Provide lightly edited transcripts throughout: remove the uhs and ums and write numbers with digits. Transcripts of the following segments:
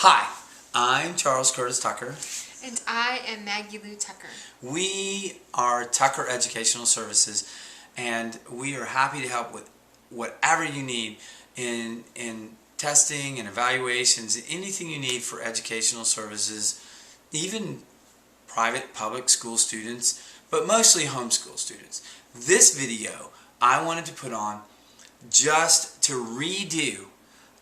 Hi, I'm Charles Curtis Tucker. And I am Maggie Lou Tucker. We are Tucker Educational Services, and we are happy to help with whatever you need in testing and evaluations, anything you need for educational services, even private public school students, but mostly homeschool students. This video I wanted to put on just to redo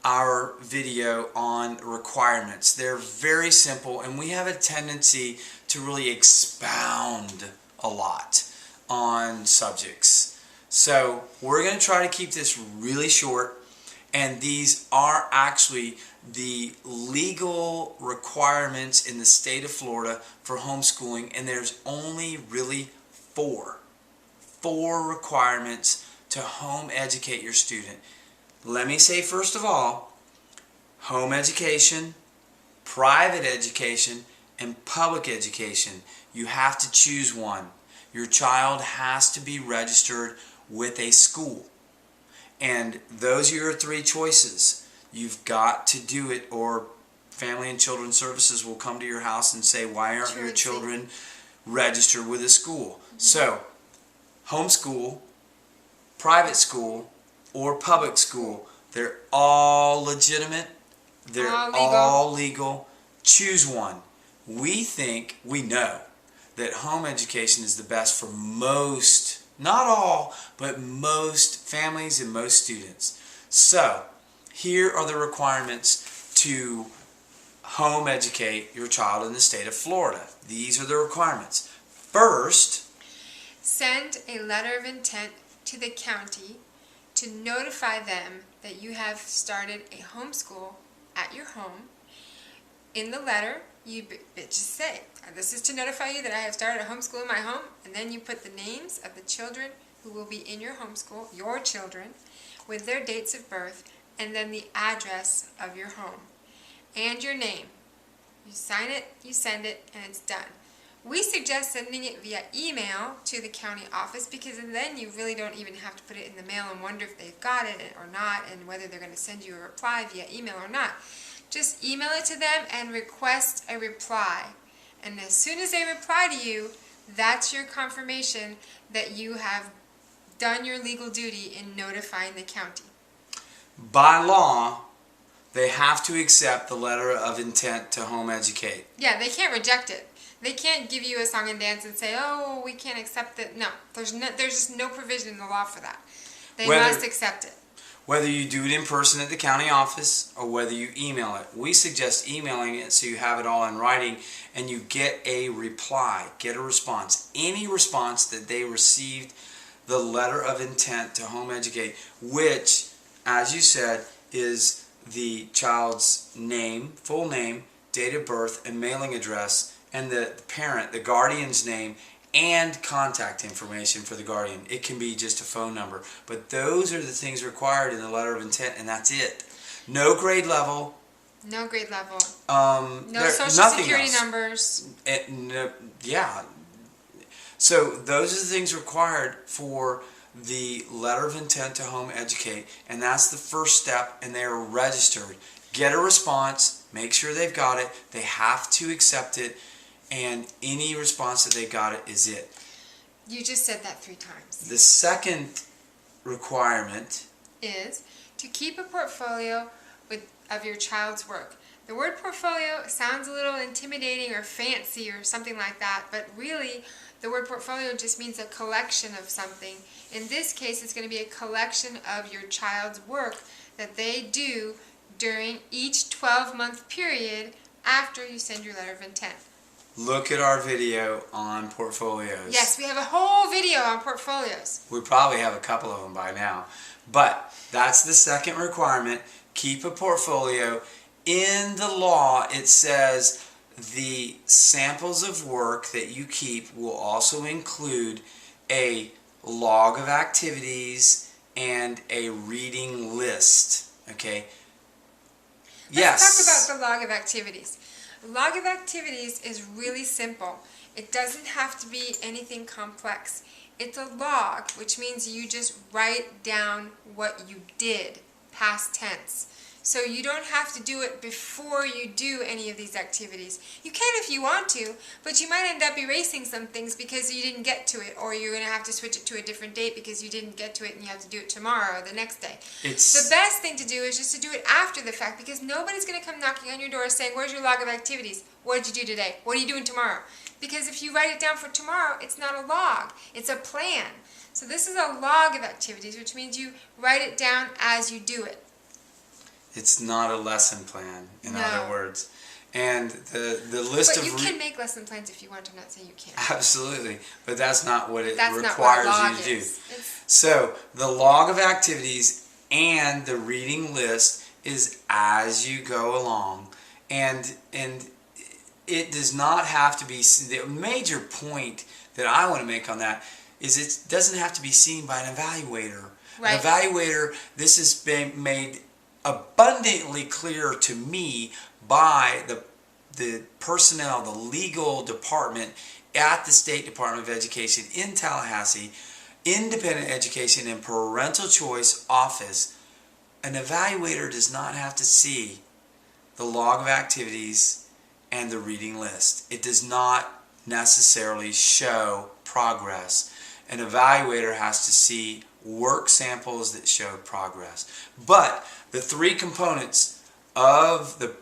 our video on requirements. They're very simple, and we have a tendency to really expound a lot on subjects. So we're going to try to keep this really short, and these are actually the legal requirements in the state of Florida for homeschooling, and there's only really four requirements to home educate your student. Let me say first of all, home education, private education, and public education. You have to choose one. Your child has to be registered with a school. And those are your three choices. You've got to do it, or Family and Children's Services will come to your house and say, why aren't your children registered with a school? So, homeschool, private school, or public school, they're all legitimate, they're all legal. Choose one. We know that home education is the best for most, not all, but most families and most students. So, here are the requirements to home educate your child in the state of Florida. These are the requirements. First, send a letter of intent to the county to notify them that you have started a homeschool at your home. In the letter, you just say, this is to notify you that I have started a homeschool in my home, and then you put the names of the children who will be in your homeschool, your children, with their dates of birth, and then the address of your home, and your name. You sign it, you send it, and it's done. We suggest sending it via email to the county office, because then you really don't even have to put it in the mail and wonder if they've got it or not, and whether they're going to send you a reply via email or not. Just email it to them and request a reply. And as soon as they reply to you, that's your confirmation that you have done your legal duty in notifying the county. By law, they have to accept the letter of intent to home educate. Yeah, they can't reject it. They can't give you a song and dance and say, oh, we can't accept it. No, there's just no provision in the law for that. They must accept it. Whether you do it in person at the county office or whether you email it. We suggest emailing it so you have it all in writing and you get a reply, get a response. Any response that they received the letter of intent to home educate, which, as you said, is the child's name, full name, date of birth, and mailing address, and the parent, the guardian's name, and contact information for the guardian. It can be just a phone number. But those are the things required in the letter of intent, and that's it. No grade level. No grade level. No social security numbers. Yeah. So those are the things required for the letter of intent to home educate, and that's the first step, and they are registered. Get a response, make sure they've got it, they have to accept it, and any response that they got it is it. You just said that 3 times. The second requirement is to keep a portfolio of your child's work. The word portfolio sounds a little intimidating or fancy or something like that, but really the word portfolio just means a collection of something. In this case, it's going to be a collection of your child's work that they do during each 12-month period after you send your letter of intent. Look at our video on portfolios. Yes, we have a whole video on portfolios. We probably have a couple of them by now. But that's the second requirement. Keep a portfolio. In the law, it says the samples of work that you keep will also include a log of activities and a reading list. Okay? Let's talk about the log of activities. Log of activities is really simple. It doesn't have to be anything complex. It's a log, which means you just write down what you did, past tense. So you don't have to do it before you do any of these activities. You can if you want to, but you might end up erasing some things because you didn't get to it, or you're going to have to switch it to a different date because you didn't get to it and you have to do it tomorrow or the next day. The best thing to do is just to do it after the fact, because nobody's going to come knocking on your door saying, where's your log of activities? What did you do today? What are you doing tomorrow? Because if you write it down for tomorrow, it's not a log, it's a plan. So this is a log of activities, which means you write it down as you do it. It's not a lesson plan, in other words. And the list of... But you can make lesson plans if you want. I'm not saying you can't. Absolutely. But that's not what it requires not what a log you to do. is. So the log of activities and the reading list is as you go along. And it does not have to be... The major point that I want to make on that is it doesn't have to be seen by an evaluator. Right. An evaluator, this has been made abundantly clear to me by the personnel, the legal department at the State Department of Education in Tallahassee, Independent Education and Parental Choice Office. An evaluator does not have to see the log of activities and the reading list. It does not necessarily show progress. An evaluator has to see work samples that show progress. But the three components of the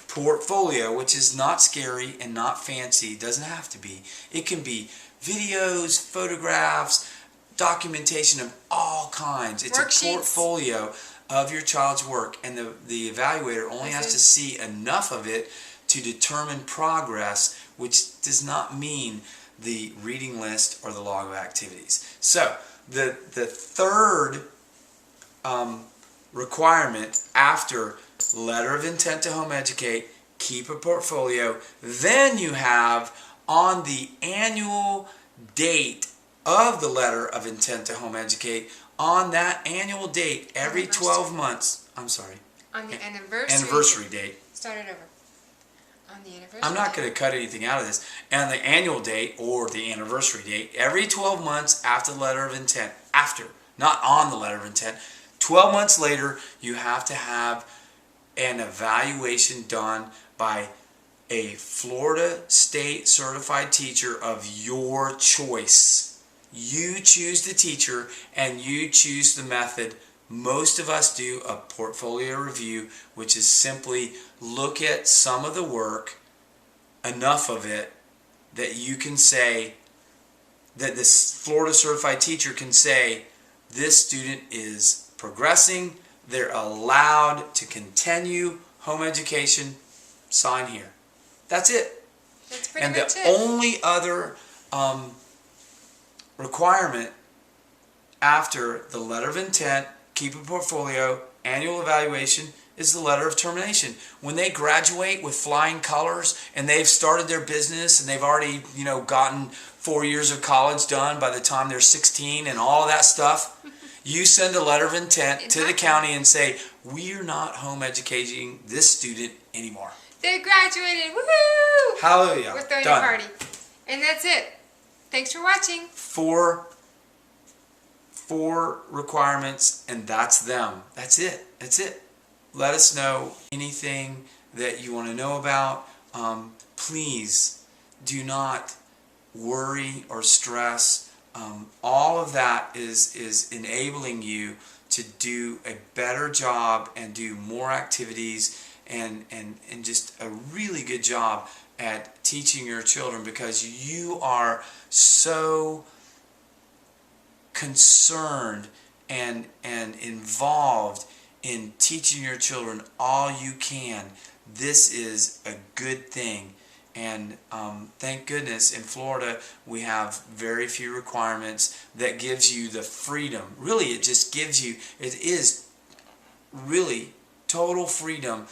portfolio, which is not scary and not fancy, doesn't have to be. It can be videos, photographs, documentation of all kinds. It's Worksheets. A portfolio of your child's work, and the evaluator only has to see enough of it to determine progress, which does not mean the reading list or the log of activities. So the third requirement after letter of intent to home educate, keep a portfolio, then you have on the annual date of the letter of intent to home educate, on that annual date every 12 months, I'm sorry. On the anniversary. Anniversary date. Start it over. On the anniversary. I'm not going to cut anything out of this. And the annual date or the anniversary date, every 12 months after the letter of intent, after, not on the letter of intent, 12 months later, you have to have an evaluation done by a Florida State certified teacher of your choice. You choose the teacher and you choose the method. Most of us do a portfolio review, which is simply look at some of the work, enough of it, that you can say, that this Florida certified teacher can say, this student is progressing, they're allowed to continue home education, sign here. That's it. That's pretty much it. And the only other requirement after the letter of intent, keep a portfolio, annual evaluation, is the letter of termination. When they graduate with flying colors and they've started their business and they've already, gotten 4 years of college done by the time they're 16 and all of that stuff, you send a letter of intent to the county and say, we're not home educating this student anymore. They graduated. Woohoo! Hallelujah. We're throwing Done. a party. And that's it. Thanks for watching. Four requirements, and that's them. That's it. That's it. Let us know anything that you want to know about. Please do not worry or stress. All of that is enabling you to do a better job and do more activities and just a really good job at teaching your children, because you are so concerned and involved in teaching your children all you can. This is a good thing. And thank goodness in Florida we have very few requirements that gives you the freedom. Really, it just gives you, it is really total freedom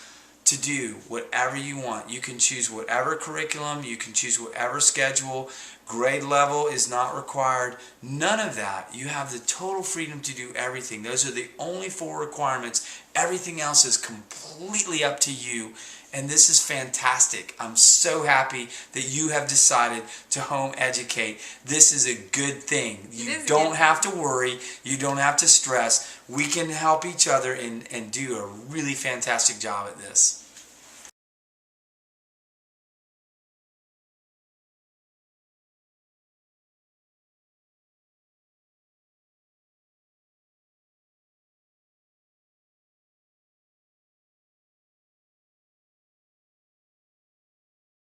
to do whatever you want. You can choose whatever curriculum, you can choose whatever schedule, Grade level is not required. None of that. You have the total freedom to do everything. Those are the only 4 requirements. Everything else is completely up to you. And this is fantastic. I'm so happy that you have decided to home educate. This is a good thing. You don't have to worry. You don't have to stress. We can help each other and do a really fantastic job at this.